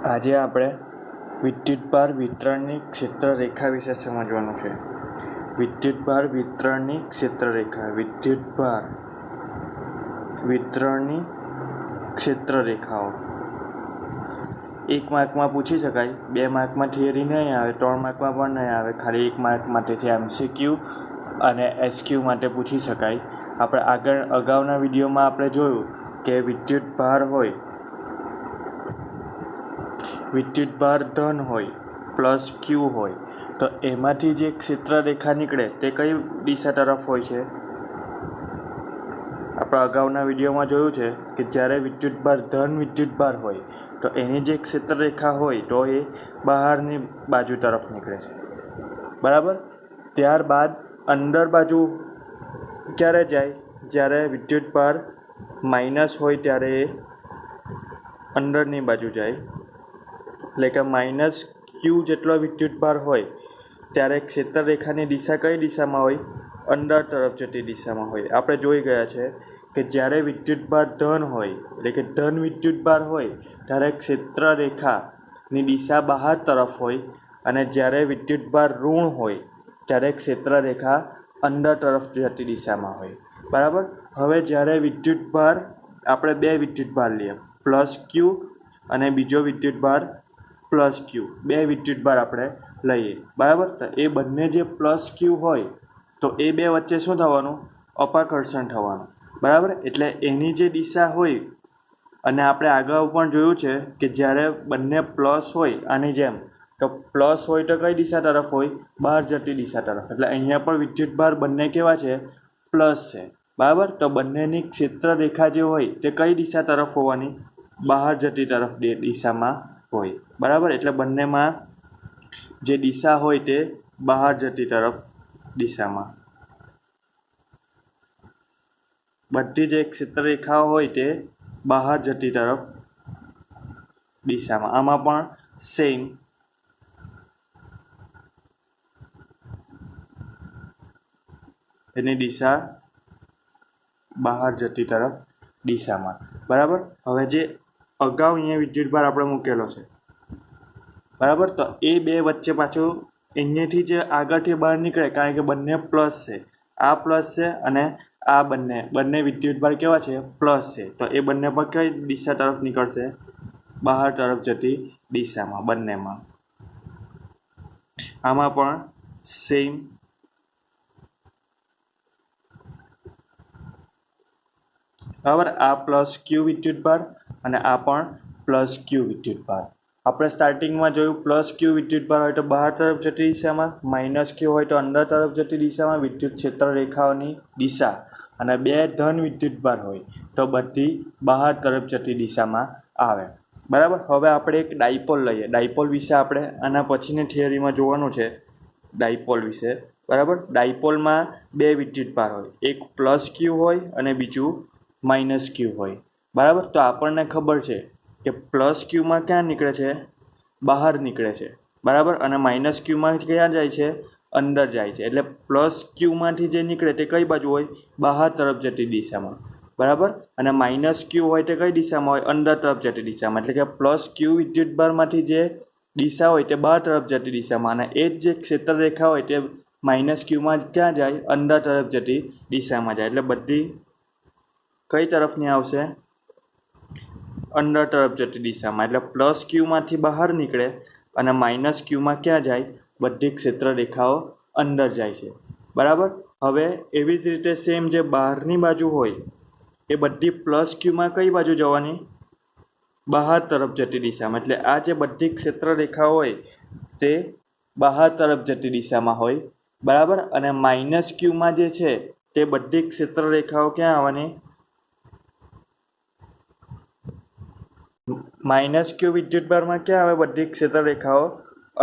આજે આપણે વિદ્યુતભાર વિતરણની ક્ષેત્રરેખા વિશે સમજવાનું છે. વિદ્યુતભાર વિતરણની ક્ષેત્રરેખા. વિદ્યુતભાર વિતરણની ક્ષેત્રરેખાઓ 1 માર્કમાં પૂછી શકાય, 2 માર્કમાં થિયરી નહીં આવે, 3 માર્કમાં પણ નહીં આવે, ખાલી 1 માર્ક માટેથી MCQ અને SQ માટે પૂછી શકાય. આપણે અગાઉના વિડીયોમાં આપણે જોયું કે વિદ્યુતભાર હોય, વિદ્યુતભાર ધન હોય, પ્લસ Q હોય, તો એમાંથી જે ક્ષેત્રરેખા નીકળે તે કઈ દિશા તરફ હોય છે? આપણે અગાઉના વિડીયોમાં જોયું છે કે જ્યારે વિદ્યુતભાર ધન વિદ્યુતભાર હોય તો એની જે ક્ષેત્રરેખા હોય તો એ બહારની બાજુ તરફ નીકળે છે, બરાબર. ત્યારબાદ અંદર બાજુ ક્યારે જાય? જ્યારે વિદ્યુતભાર માઇનસ હોય ત્યારે એ અંદરની બાજુ જાય. એટલે કે માઇનસ Q જેટલો વિદ્યુતભાર હોય ત્યારે ક્ષેત્રરેખાની દિશા કઈ દિશામાં હોય? અંદર તરફ જતી દિશામાં હોય. આપણે જોઈ ગયા છે કે જ્યારે વિદ્યુતભાર ધન હોય, એટલે કે ધન વિદ્યુતભાર હોય ત્યારે ક્ષેત્રરેખાની દિશા બહાર તરફ હોય, અને જ્યારે વિદ્યુતભાર ઋણ હોય ત્યારે ક્ષેત્રરેખા અંદર તરફ જતી દિશામાં હોય, બરાબર. હવે જ્યારે વિદ્યુતભાર, આપણે 2 વિદ્યુતભાર લઈએ, પ્લસ Q અને બીજો વિદ્યુતભાર પ્લસ Q, 2 વિદ્યુતભાર આપણે લઈએ, બરાબર. તો એ બંને જે પ્લસ Q હોય તો એ 2 વચ્ચે શું થવાનું? અપાકર્ષણ થવાનું, બરાબર. એટલે એની જે દિશા હોય, અને આપણે અગાઉ પણ જોયું છે કે જ્યારે બંને પ્લસ હોય આની જેમ, તો પ્લસ હોય તો કઈ દિશા તરફ હોય? બહાર જતી દિશા તરફ. એટલે અહીંયા પણ વિદ્યુતભાર બંને કેવા છે? પ્લસ છે, બરાબર. તો બંનેની ક્ષેત્રરેખા જે હોય તે કઈ દિશા તરફ હોવાની? બહાર જતી તરફ દિશામાં હોય, બરાબર. એટલે બંનેમાં જે દિશા હોય તે બહાર જતી તરફ દિશામાં. બધી જે ક્ષેત્રરેખાઓ હોય તે બહાર જતી તરફ દિશામાં. આમાં પણ સેમ એની દિશા બહાર જતી તરફ દિશામાં, બરાબર. હવે જે અગાઉ અહીંયા વિદ્યુતભાર આપણે મૂકેલો છે, બરાબર. તો એ 2 વચ્ચે પાછું અહીંયાથી જે આગળથી બહાર નીકળે, કારણ કે બંને પ્લસ છે, આ પ્લસ છે અને આ બંને વિદ્યુતભાર કેવા છે? પ્લસ છે. તો એ બંને પર કઈ દિશા તરફ નીકળશે? બહાર તરફ જતી દિશામાં, બંનેમાં. આમાં પણ સેમ બરાબર. આ પ્લસ Q વિદ્યુતભાર અને આ પણ પ્લસ Q વિદ્યુતભાર. આપણે સ્ટાર્ટિંગમાં જોયું પ્લસ Q વિદ્યુતભાર હોય તો બહાર તરફ જતી દિશામાં, માઇનસ Q હોય તો અંદર તરફ જતી દિશામાં વિદ્યુત ક્ષેત્રરેખાઓની દિશા, અને 2 ધન વિદ્યુતભાર હોય તો બધી બહાર તરફ જતી દિશામાં આવે, બરાબર. હવે આપણે એક ડાયપોલ લઈએ. ડાયપોલ વિશે આપણે આના પછીની થિયરીમાં જોવાનું છે, ડાયપોલ વિશે, બરાબર. ડાયપોલમાં 2 વિદ્યુતભાર હોય, એક પ્લસ Q હોય અને બીજું માઇનસ Q હોય, બરાબર. તો આપણને ખબર છે કે પ્લસ Qમાં ક્યાં નીકળે છે? બહાર નીકળે છે, બરાબર. અને માઇનસ Qમાં ક્યાં જાય છે? અંદર જાય છે. એટલે પ્લસ Qમાંથી જે નીકળે તે કઈ બાજુ હોય? બહાર તરફ જતી દિશામાં, બરાબર. અને માઇનસ Q હોય તે કઈ દિશામાં હોય? અંદર તરફ જતી દિશામાં. એટલે કે પ્લસ Q વિદ્યુતભારમાંથી જે દિશા હોય તે બહાર તરફ જતી દિશામાં, અને એ જ જે ક્ષેત્રરેખા હોય તે માઇનસ Qમાં ક્યાં જાય? અંદર તરફ જતી દિશામાં જાય. એટલે બધી કઈ તરફની આવશે? અંદર તરફ જતી દિશામાં. એટલે પ્લસ Qમાંથી બહાર નીકળે અને માઇનસ Qમાં ક્યાં જાય? બધી ક્ષેત્રરેખાઓ અંદર જાય છે, બરાબર. હવે એવી જ રીતે સેમ જે બહારની બાજુ હોય એ બધી પ્લસ Qમાં કઈ બાજુ જવાની? બહાર તરફ જતી દિશામાં. એટલે આ જે બધી ક્ષેત્રરેખાઓ હોય તે બહાર તરફ જતી દિશામાં હોય, બરાબર. અને માઇનસ Qમાં જે છે તે બધી ક્ષેત્રરેખાઓ ક્યાં આવવાની? માઇનસ Q વિદ્યુતભારમાં ક્યાં આવે? બધી ક્ષેત્રરેખાઓ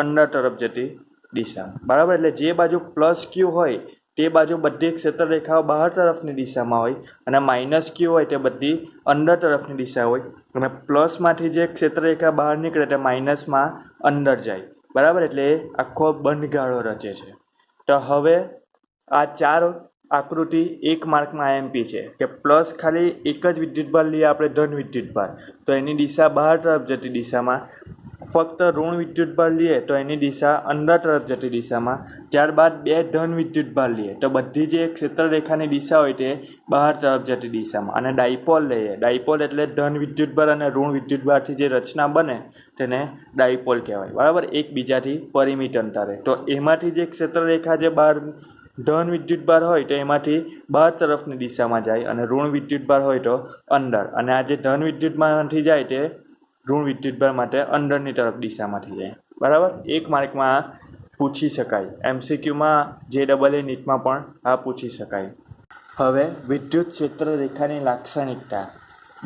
અંદર તરફ જતી દિશામાં, બરાબર. એટલે જે બાજુ પ્લસ Q હોય તે બાજુ બધી ક્ષેત્રરેખાઓ બહાર તરફની દિશામાં હોય, અને માઇનસ Q હોય તે બધી અંદર તરફની દિશા હોય, અને પ્લસમાંથી જે ક્ષેત્રરેખા બહાર નીકળે તે માઇનસમાં અંદર જાય, બરાબર. એટલે એ આખો બંધગાળો રચે છે. તો હવે આ 4 આકૃતિ 1 માર્કમાં IMP છે કે પ્લસ ખાલી એક જ વિદ્યુતભાર લઈએ આપણે, ધન વિદ્યુતભાર, તો એની દિશા બહાર તરફ જતી દિશામાં, ફક્ત ઋણ વિદ્યુતભાર લઈએ તો એની દિશા અંદર તરફ જતી દિશામાં, ત્યારબાદ બે ધન વિદ્યુતભાર લઈએ તો બધી જે ક્ષેત્રરેખાની દિશા હોય તે બહાર તરફ જતી દિશામાં, અને ડાયપોલ લઈએ, ડાયપોલ એટલે ધન વિદ્યુતભાર અને ઋણ વિદ્યુતભારથી જે રચના બને તેને ડાયપોલ કહેવાય, બરાબર, એકબીજાથી પરિમિત અંતરે. તો એમાંથી જે ક્ષેત્રરેખા જે બહાર ધન વિદ્યુતભાર હોય તો એમાંથી બહાર તરફની દિશામાં જાય, અને ઋણ વિદ્યુતભાર હોય તો અંદર, અને આ જે ધન વિદ્યુતમાંથી જાય તે ઋણ વિદ્યુતભાર માટે અંદરની તરફ દિશામાંથી જાય, બરાબર. એક માર્કમાં પૂછી શકાય, MCQમાં JEE નીટમાં પણ આ પૂછી શકાય. હવે વિદ્યુત ક્ષેત્ર રેખાની લાક્ષણિકતા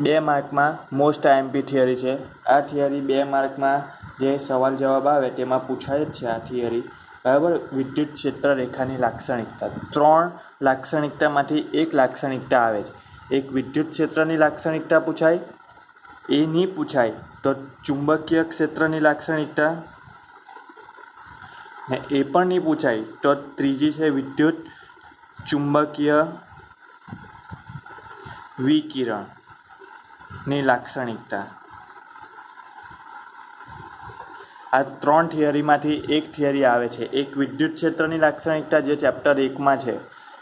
2 માર્કમાં મોસ્ટ IMP થિયરી છે. આ થિયરી 2 માર્કમાં જે સવાલ જવાબ આવે તેમાં પૂછાય જ છે આ થિયરી, બરાબર. વિદ્યુત ક્ષેત્ર રેખાની લાક્ષણિકતા 3 લાક્ષણિકતામાંથી એક લાક્ષણિકતા આવે છે. એક વિદ્યુત ક્ષેત્રની લાક્ષણિકતા પૂછાય, એ નહીં પૂછાય તો ચુંબકીય ક્ષેત્રની લાક્ષણિકતા, ને એ પણ નહીં પૂછાય તો ત્રીજી છે વિદ્યુત ચુંબકીય વિકિરણની લાક્ષણિકતા. આ 3 થિયરીમાંથી એક થિયરી આવે છે. એક વિદ્યુત ક્ષેત્રની લાક્ષણિકતા જે ચેપ્ટર 1માં છે,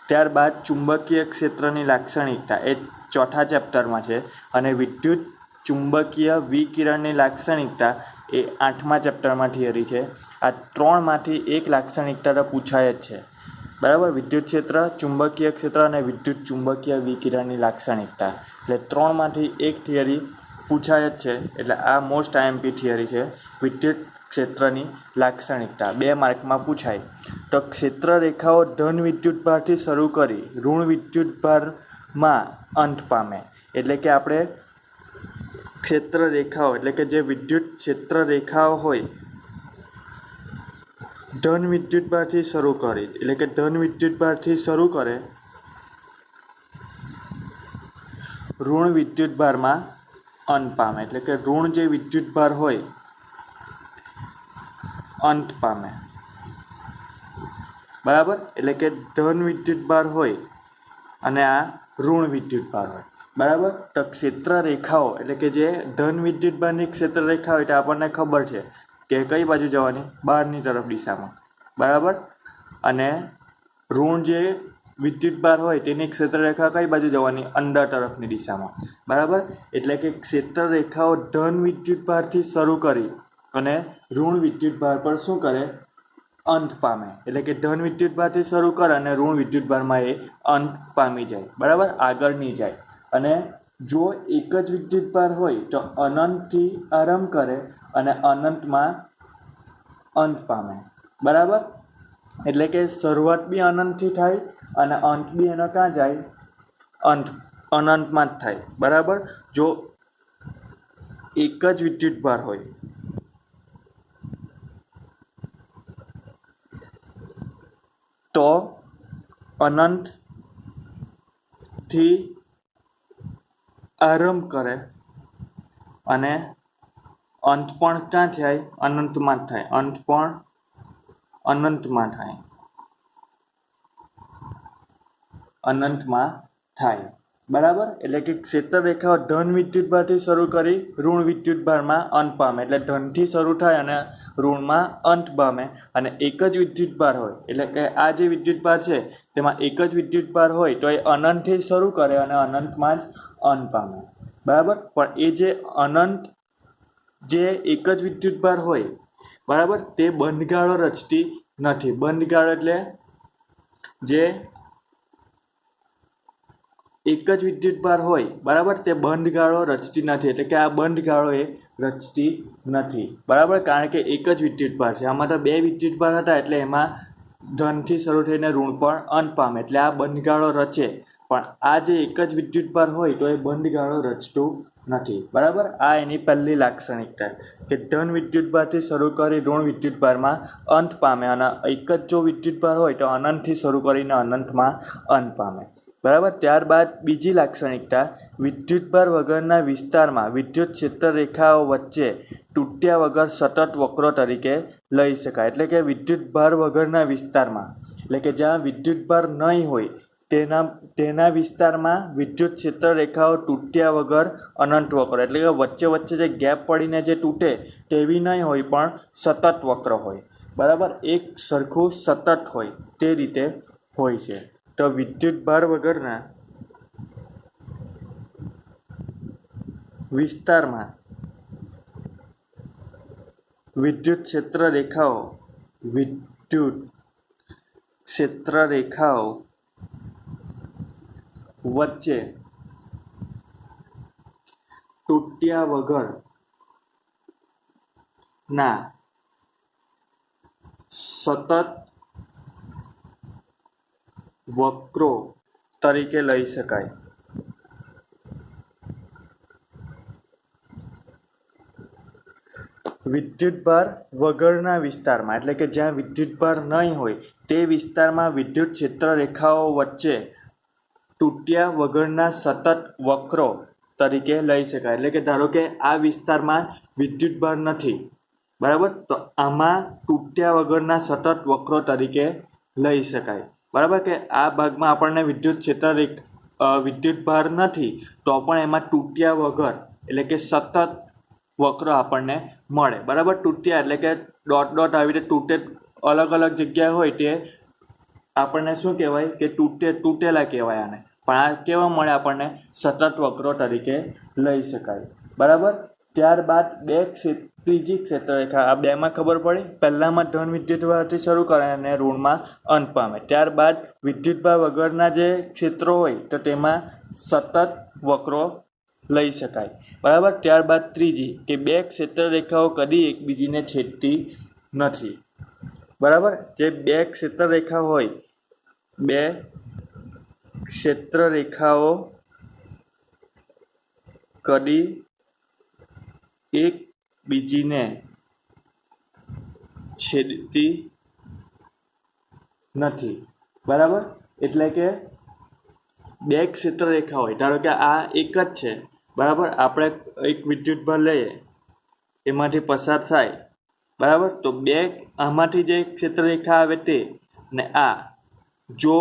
ત્યારબાદ ચુંબકીય ક્ષેત્રની લાક્ષણિકતા એ 4થા ચેપ્ટરમાં છે, અને વિદ્યુત ચુંબકીય વિકિરણની લાક્ષણિકતા એ 8મા ચેપ્ટરમાં થિયરી છે. આ 3માંથી એક લાક્ષણિકતા તો પૂછાય જ છે, બરાબર. વિદ્યુત ક્ષેત્ર, ચુંબકીય ક્ષેત્ર અને વિદ્યુત ચુંબકીય વિકિરણની લાક્ષણિકતા, એટલે 3માંથી એક થિયરી પૂછાય જ છે. એટલે આ મોસ્ટ IMP થિયરી છે, વિદ્યુત ક્ષેત્રની લાક્ષણિકતા 2 માર્કમાં પૂછાય. તો ક્ષેત્ર રેખાઓ ધન વિદ્યુતભારથી શરૂ કરી ઋણ વિદ્યુતભારમાં અંત પામે, એટલે કે આપણે ક્ષેત્ર રેખાઓ એટલે કે જે વિદ્યુત ક્ષેત્ર રેખાઓ હોય ધન વિદ્યુતભારથી શરૂ કરી, એટલે કે ધન વિદ્યુતભારથી શરૂ કરે ઋણ વિદ્યુતભારમાં અંત પામે, એટલે કે ઋણ જે વિદ્યુતભાર હોય અંત પામે, બરાબર. એટલે કે ધન વિદ્યુતભાર હોય અને આ ઋણ વિદ્યુતભાર હોય, બરાબર. તો ક્ષેત્ર રેખાઓ એટલે કે જે ધન વિદ્યુતભારની ક્ષેત્ર રેખા હોય તો આપણને ખબર છે કે કઈ બાજુ જવાની, બહારની તરફ દિશામાં, બરાબર. અને ઋણ જે વિદ્યુતભાર હોય તેની ક્ષેત્ર રેખા કઈ બાજુ જવાની, અંદર તરફની દિશામાં, બરાબર. એટલે કે ક્ષેત્ર રેખાઓ ધન વિદ્યુતભારથી શરૂ કરી અને ઋણ વિદ્યુતભાર પર શું કરે, અંત પામે, એટલે કે ધન વિદ્યુતભારથી શરૂ કરે અને ઋણ વિદ્યુતભારમાં એ અંત પામી જાય, બરાબર, આગળ નહીં જાય. અને જો એક જ વિદ્યુતભાર હોય તો અનંતથી આરંભ કરે અને અનંતમાં અંત પામે, બરાબર. એટલે કે શરૂઆત બી અનંતથી થાય અને અંત બી એનો ક્યાં જાય, અનંતમાં જ થાય, બરાબર. જો એક જ વિદ્યુતભાર હોય તો અનંતથી આરંભ કરે અને અંત પણ ક્યાં થાય, અનંતમાં જ થાય, અંત પણ અનંતમાં થાય, અનંતમાં થાય, બરાબર. એટલે કે ક્ષેત્ર રેખાઓ ધન વિદ્યુતભારથી શરૂ કરી ઋણ વિદ્યુતભારમાં અંત પામે, એટલે ધનથી શરૂ થાય અને ઋણમાં અંત પામે. અને એક જ વિદ્યુતભાર હોય એટલે કે આ જે વિદ્યુતભાર છે તેમાં એક જ વિદ્યુતભાર હોય તો એ અનંતથી શરૂ કરે અને અનંતમાં જ અંત પામે, બરાબર. પણ એ જે અનંત જે એક જ વિદ્યુતભાર હોય, બરાબર, તે બંધગાળો રચતી નથી. બંધગાળો એટલે જે એક જ વિદ્યુતભાર હોય, બરાબર, તે બંધગાળો રચતી નથી, એટલે કે આ બંધગાળો એ રચતી નથી, બરાબર. કારણ કે એક જ વિદ્યુતભાર છે, આમાં તો 2 વિદ્યુતભાર હતા એટલે એમાં ધનથી શરૂ થઈને ઋણ પણ અંત પામે, એટલે આ બંધગાળો રચે. પણ આ જે એક જ વિદ્યુતભાર હોય તો એ બંધગાળો રચતું નથી, બરાબર. આ એની પહેલી લાક્ષણિકતા કે ધન વિદ્યુતભારથી શરૂ કરી ઋણ વિદ્યુતભારમાં અંત પામે, અને એક જ જો વિદ્યુતભાર હોય તો અનંતથી શરૂ કરીને અનંતમાં અંત પામે, બરાબર. ત્યારબાદ બીજી લાક્ષણિકતા, વિદ્યુતભાર વગરના વિસ્તારમાં વિદ્યુત ક્ષેત્ર રેખાઓ વચ્ચે તૂટ્યા વગર સતત વક્રો તરીકે લઈ શકાય, એટલે કે વિદ્યુતભાર વગરના વિસ્તારમાં, એટલે કે જ્યાં વિદ્યુતભાર નહીં હોય તેના વિસ્તારમાં વિદ્યુત ક્ષેત્ર રેખાઓ તૂટ્યા વગર અનંત વક્ર, એટલે કે વચ્ચે વચ્ચે જે ગેપ પડીને જે તૂટે તેવી નહીં હોય પણ સતત વક્ર હોય, બરાબર, એક સરખું સતત હોય તે રીતે હોય છે. તો વિદ્યુત ભાર વગરના વિસ્તારમાં વિદ્યુત ક્ષેત્ર રેખાઓ વચ્ચે તૂટ્યા વગરના સતત વક્રો તરીકે લઈ શકાય. વિદ્યુતભાર વગરના વિસ્તારમાં, એટલે કે જ્યાં વિદ્યુતભાર નહીં હોય તે વિસ્તારમાં વિદ્યુત ક્ષેત્ર રેખાઓ વચ્ચે તૂટ્યા વગરના સતત વક્રો તરીકે લઈ શકાય. એટલે કે ધારો કે આ વિસ્તારમાં વિદ્યુતભાર નથી, બરાબર, તો આમાં તૂટ્યા વગરના સતત વક્રો તરીકે લઈ શકાય. બરાબર, કે આ ભાગમાં આપણને વિદ્યુતભાર નથી તો પણ એમાં તૂટ્યા વગર એટલે કે સતત વક્ર આપણને મળે. બરાબર, તૂટ્યા એટલે કે ડોટ ડોટ આવી રીતે તૂટે, અલગ અલગ જગ્યાએ હોય તે આપણને શું કહેવાય કે તૂટેલા કહેવાય આને, પણ આ કેવા મળે આપણને સતત વક્રો તરીકે લઈ શકાય. બરાબર, ત્યારબાદ ત્રીજી ક્ષેત્રરેખા, આ બેમાં ખબર પડી, પહેલામાં ધન વિદ્યુતભારથી શરૂ કરે અને ઋણમાં અંત પામે. ત્યારબાદ વિદ્યુતભાર વગરના જે ક્ષેત્રો હોય તો તેમાં સતત વક્રો લઈ શકાય. બરાબર, ત્યારબાદ ત્રીજી કે બે ક્ષેત્રરેખાઓ કદી એકબીજીને છેદતી નથી. બરાબર, જે બે ક્ષેત્રરેખાઓ કદી એકબીજીને છેદતી નથી. બરાબર, એટલે કે બે ક્ષેત્રરેખા હોય, ધારો કે આ એક જ છે, બરાબર, આપણે એક વિદ્યુતભાર લઈએ, એમાંથી પસાર થાય, બરાબર, તો આમાંથી જે ક્ષેત્રરેખા આવે તે ને આ, જો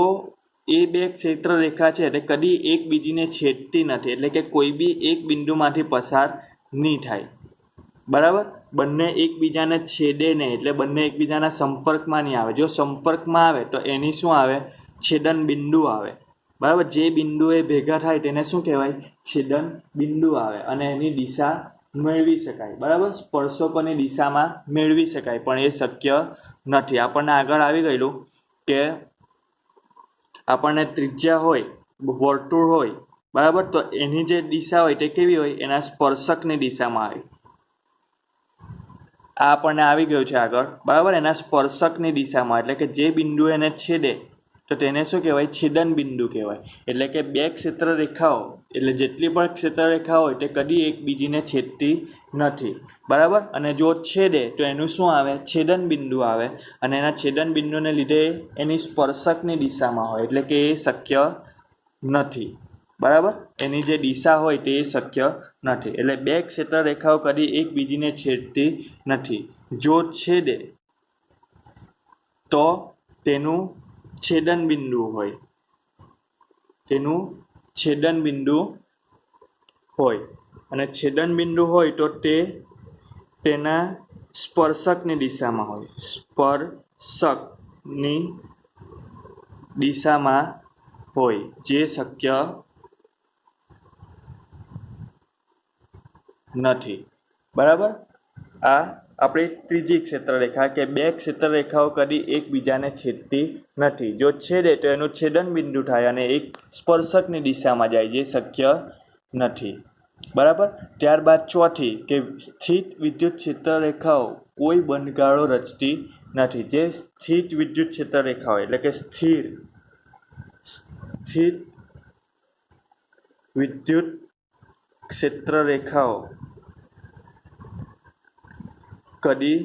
એ બે ક્ષેત્રરેખા છે તે કદી એકબીજીને છેદતી નથી, એટલે કે કોઈ બી એક બિંદુમાંથી પસાર નહીં થાય. બરાબર, બંને એકબીજાને છેદે નહીં, એટલે બંને એકબીજાના સંપર્કમાં નહીં આવે. જો સંપર્કમાં આવે તો એની શું આવે, છેદન બિંદુ આવે. બરાબર, જે બિંદુ એ ભેગા થાય તેને શું કહેવાય, છેદન બિંદુ આવે અને એની દિશા મેળવી શકાય. બરાબર, સ્પર્શકોની દિશામાં મેળવી શકાય, પણ એ શક્ય નથી. આપણને આગળ આવી ગયેલું કે આપણને ત્રિજ્યા હોય, વર્તુળ હોય, બરાબર, તો એની જે દિશા હોય તે કેવી હોય, એના સ્પર્શકની દિશામાં આવે. આ આપણને આવી ગયું છે આગળ, બરાબર, એના સ્પર્શકની દિશામાં, એટલે કે જે બિંદુ એને છેદે તો તેને શું કહેવાય, છેદન બિંદુ કહેવાય. એટલે કે બે ક્ષેત્રરેખાઓ, એટલે જેટલી પણ ક્ષેત્રરેખા હોય તે કદી એકબીજીને છેદતી નથી. બરાબર, અને જો છેદે તો એનું શું આવે, છેદન બિંદુ આવે, અને એના છેદન બિંદુને લીધે એની સ્પર્શકની દિશામાં હોય, એટલે કે એ શક્ય નથી. બરાબર, એની જે દિશા હોય તે શક્ય નથી. એટલે બે ક્ષેત્રરેખાઓ કદી એકબીજીને છેદતી નથી. જો છેદે તો તેનું છેદન બિંદુ હોય, અને છેદન બિંદુ હોય તો તે તેના સ્પર્શકની દિશામાં હોય, સ્પર્શકની દિશામાં હોય, જે શક્ય નથી. બરાબર, આ આપણી ત્રીજી ક્ષેત્રરેખા કે બે ક્ષેત્રરેખાઓ કદી એકબીજાને છેદતી નથી. જો છેદે તો એનું છેદન બિંદુ થાય અને એક સ્પર્શકની દિશામાં જાય, જે શક્ય નથી. બરાબર, ત્યારબાદ ચોથી કે સ્થિત વિદ્યુત ક્ષેત્રરેખાઓ કોઈ બંધગાળો રચતી નથી. જે સ્થિત વિદ્યુત ક્ષેત્રરેખાઓ એટલે કે સ્થિર વિદ્યુત ક્ષેત્રરેખાઓ કદી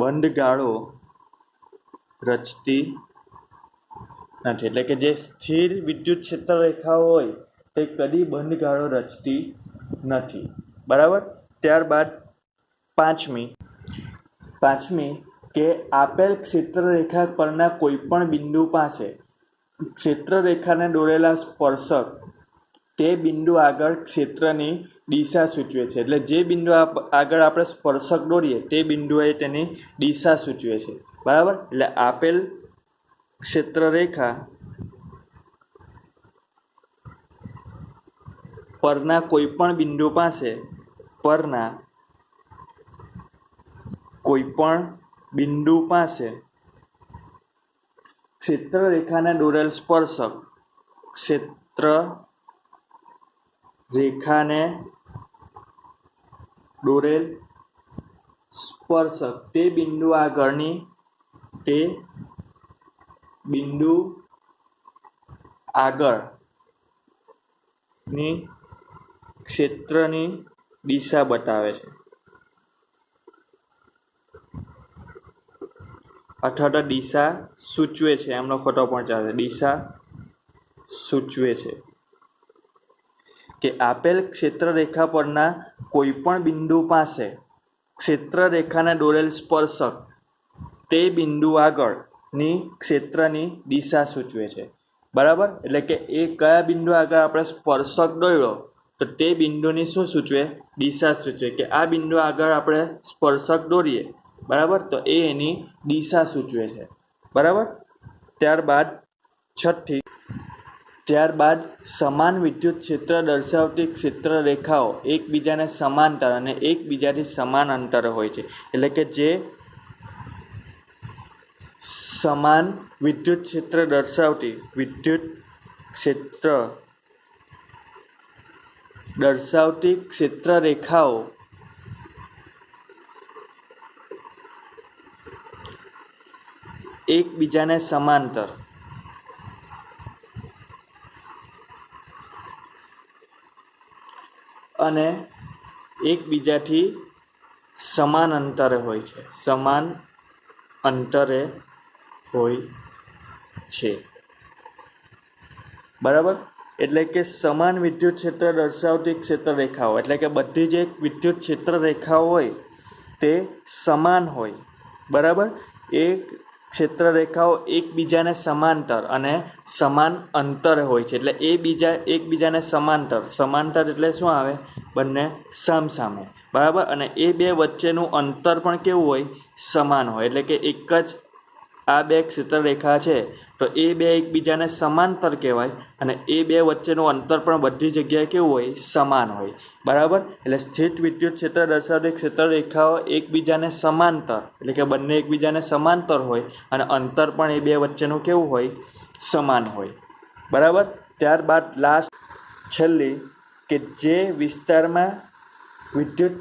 બંધગાળો રચતી નથી. એટલે કે જે સ્થિર વિદ્યુત ક્ષેત્રરેખાઓ હોય તે કદી બંધગાળો રચતી નથી. બરાબર, ત્યારબાદ પાંચમી કે આપેલ ક્ષેત્રરેખા પરના કોઈ પણ બિંદુ પાસે ક્ષેત્રરેખાને દોરેલા સ્પર્શક તે બિંદુ આગળ ક્ષેત્રની દિશા સૂચવે છે. એટલે જે બિંદુ આગળ આપણે સ્પર્શક દોરીએ તે બિંદુએ તેની દિશા સૂચવે છે. બરાબર. એટલે આપેલ ક્ષેત્રરેખા પરના કોઈપણ બિંદુ પાસે ક્ષેત્રરેખાને દોરેલ સ્પર્શક તે બિંદુ આગળની ક્ષેત્રની દિશા બતાવે છે અથવા તો દિશા સૂચવે છે. એમનો ખોટો પણ ચાલે. દિશા સૂચવે છે કે આપેલ ક્ષેત્રરેખા પરના કોઈપણ બિંદુ પાસે ક્ષેત્રરેખાને દોરેલ સ્પર્શક તે બિંદુ આગળની ક્ષેત્રની દિશા સૂચવે છે. બરાબર. એટલે કે એ કયા બિંદુ આગળ આપણે સ્પર્શક દોર્યો તો તે બિંદુની શું સૂચવે? દિશા સૂચવે. કે આ બિંદુ આગળ આપણે સ્પર્શક દોરીએ, બરાબર, તો એ એની દિશા સૂચવે છે. બરાબર. ત્યારબાદ સમાન વિદ્યુત ક્ષેત્ર દર્શાવતી ક્ષેત્રરેખાઓ એકબીજાને સમાંતર અને એકબીજાથી સમાન અંતરે હોય છે. એટલે કે જે સમાન વિદ્યુત ક્ષેત્ર દર્શાવતી ક્ષેત્રરેખાઓ એકબીજાને સમાંતર અને એકબીજાથી સમાન અંતરે હોય છે. બરાબર. એટલે કે સમાન વિદ્યુત ક્ષેત્ર દર્શાવતી ક્ષેત્રરેખાઓ એટલે કે બધી જે વિદ્યુત ક્ષેત્રરેખાઓ હોય તે સમાન હોય. બરાબર. એ ક્ષેત્રરેખાઓ એકબીજાને સમાંતર અને સમાન અંતરે હોય છે. એટલે એકબીજાને સમાંતર એટલે શું આવે? બંને સામસામે. બરાબર. અને એ બે વચ્ચેનું અંતર પણ કેવું હોય? સમાન હોય. એટલે કે એક જ આ બે ક્ષેત્રરેખા છે તો એ બે એકબીજાને સમાંતર કહેવાય અને એ બે વચ્ચેનું અંતર પણ બધી જગ્યાએ કેવું હોય? સમાન હોય. બરાબર. એટલે સ્થિત વિદ્યુત ક્ષેત્ર દર્શાવતી ક્ષેત્રરેખાઓ એકબીજાને સમાંતર એટલે કે બંને એકબીજાને સમાંતર હોય અને અંતર પણ એ બે વચ્ચેનું કેવું હોય? સમાન હોય. બરાબર. ત્યારબાદ છેલ્લી કે જે વિસ્તારમાં વિદ્યુત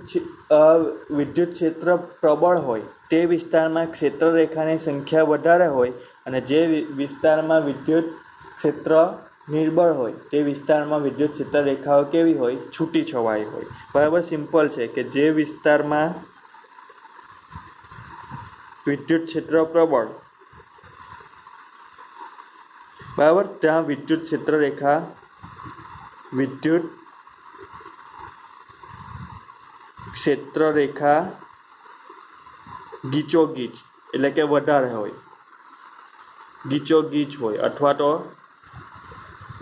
ક્ષેત્ર પ્રબળ હોય તે વિસ્તારમાં ક્ષેત્રરેખાની સંખ્યા વધારે હોય અને જે વિસ્તારમાં વિદ્યુત ક્ષેત્ર નિર્બળ હોય તે વિસ્તારમાં વિદ્યુત ક્ષેત્રરેખાઓ કેવી હોય? છૂટી છવાઈ હોય. બરાબર. સિમ્પલ છે કે જે વિસ્તારમાં વિદ્યુત ક્ષેત્ર પ્રબળ, બરાબર, ત્યાં વિદ્યુત ક્ષેત્રરેખા ગીચોગીચ એટલે કે વધારે હોય, ગીચોગીચ હોય અથવા તો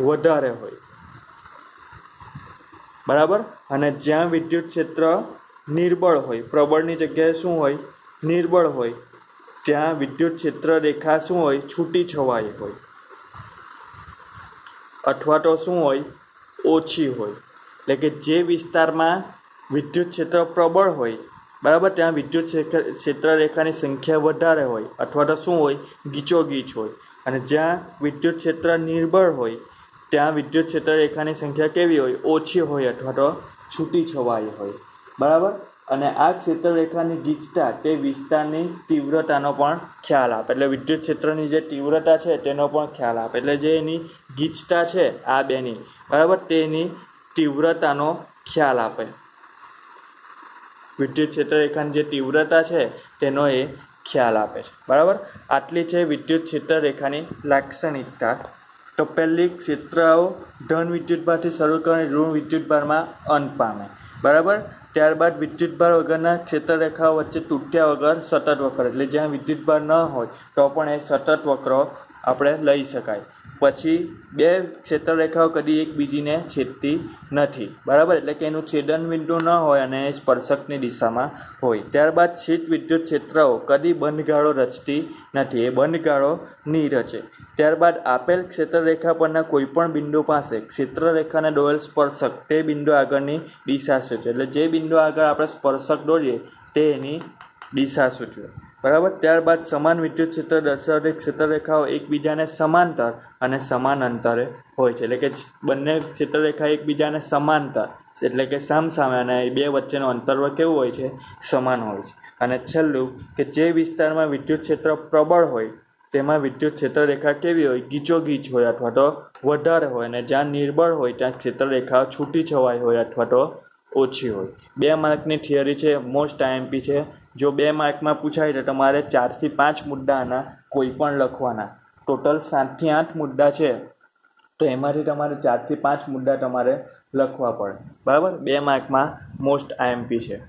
વધારે હોય. બરાબર. અને જ્યાં વિદ્યુત ક્ષેત્ર નિર્બળ હોય, પ્રબળની જગ્યાએ શું હોય? નિર્બળ હોય, ત્યાં વિદ્યુત ક્ષેત્રરેખા શું હોય? છૂટી છવાઈ હોય અથવા તો શું હોય? ઓછી હોય. એટલે કે જે વિસ્તારમાં વિદ્યુત ક્ષેત્ર પ્રબળ હોય, બરાબર, ત્યાં વિદ્યુત ક્ષેત્રરેખાની સંખ્યા વધારે હોય અથવા તો શું હોય? ગીચોગીચ હોય. અને જ્યાં વિદ્યુત ક્ષેત્ર નિર્બળ હોય ત્યાં વિદ્યુત ક્ષેત્રરેખાની સંખ્યા કેવી હોય? ઓછી હોય અથવા તો છૂટી છવાઈ હોય. બરાબર. અને આ ક્ષેત્રરેખાની ગીચતા તે વિસ્તારની તીવ્રતાનો પણ ખ્યાલ આપે. એટલે વિદ્યુત ક્ષેત્રની જે તીવ્રતા છે તેનો પણ ખ્યાલ આપે. એટલે જે એની ગીચતા છે આ બેની, બરાબર, તેની તીવ્રતાનો ખ્યાલ આપે. વિદ્યુત ક્ષેત્રરેખાની જે તીવ્રતા છે તેનો એ ખ્યાલ આપે છે. બરાબર. આટલી છે વિદ્યુત ક્ષેત્રરેખાની લાક્ષણિકતા. તો પહેલી, ક્ષેત્રઓ ધન વિદ્યુતભારથી શરૂ કરીને ઋણ વિદ્યુતભારમાં અંત પામે. બરાબર. ત્યારબાદ વિદ્યુતભાર વગરના ક્ષેત્રરેખાઓ વચ્ચે તૂટ્યા વગર સતત વક્ર એટલે જ્યાં વિદ્યુતભાર ન હોય તો પણ એ સતત વક્રો આપણે લઈ શકાય. પછી બે ક્ષેત્રરેખાઓ કદી એકબીજીને છેદતી નથી, બરાબર, એટલે કે એનું છેદન બિંદુ ન હોય અને એ સ્પર્શકની દિશામાં હોય. ત્યારબાદ શીટ વિદ્યુત ક્ષેત્રો કદી બંધગાળો રચતી નથી, એ બંધગાળો નહીં રચે. ત્યારબાદ આપેલ ક્ષેત્રરેખા પરના કોઈપણ બિંદુ પાસે ક્ષેત્રરેખાને દોરેલ સ્પર્શક તે બિંદુ આગળની દિશા સૂચવે, એટલે જે બિંદુ આગળ આપણે સ્પર્શક દોરીએ તે એની દિશા સૂચવે, બરાબર. ત્યારબાદ સમાન વિદ્યુત ક્ષેત્ર દર્શાવતી ક્ષેત્રરેખાઓ એકબીજાને સમાંતર અને સમાન અંતરે હોય છે, એટલે કે બંને ક્ષેત્રરેખા એકબીજાને સમાંતર એટલે કે સામસામે અને બે વચ્ચેનું અંતર કેવું હોય છે, સમાન હોય છે. અને છેલ્લું કે જે વિસ્તારમાં વિદ્યુત ક્ષેત્ર પ્રબળ હોય તેમાં વિદ્યુત ક્ષેત્રરેખા કેવી હોય, ગીચોગીચ હોય અથવા તો વધારે હોય, અને જ્યાં નિર્બળ હોય ત્યાં ક્ષેત્રરેખા છૂટી છવાઈ હોય અથવા તો ઓછી હોય. 2 માર્કની થિયરી છે, મોસ્ટ આઈએમપી છે. જો 2 માર્કમાં પૂછાય તો તમારે 4 થી 5 મુદ્દાના કોઈ પણ લખવાના. ટોટલ 7 થી 8 મુદ્દા છે, તો એમાંથી તમારે 4 થી 5 મુદ્દા તમારે લખવા પડે, બરાબર. 2 માર્કમાં મોસ્ટ આઈએમપી છે.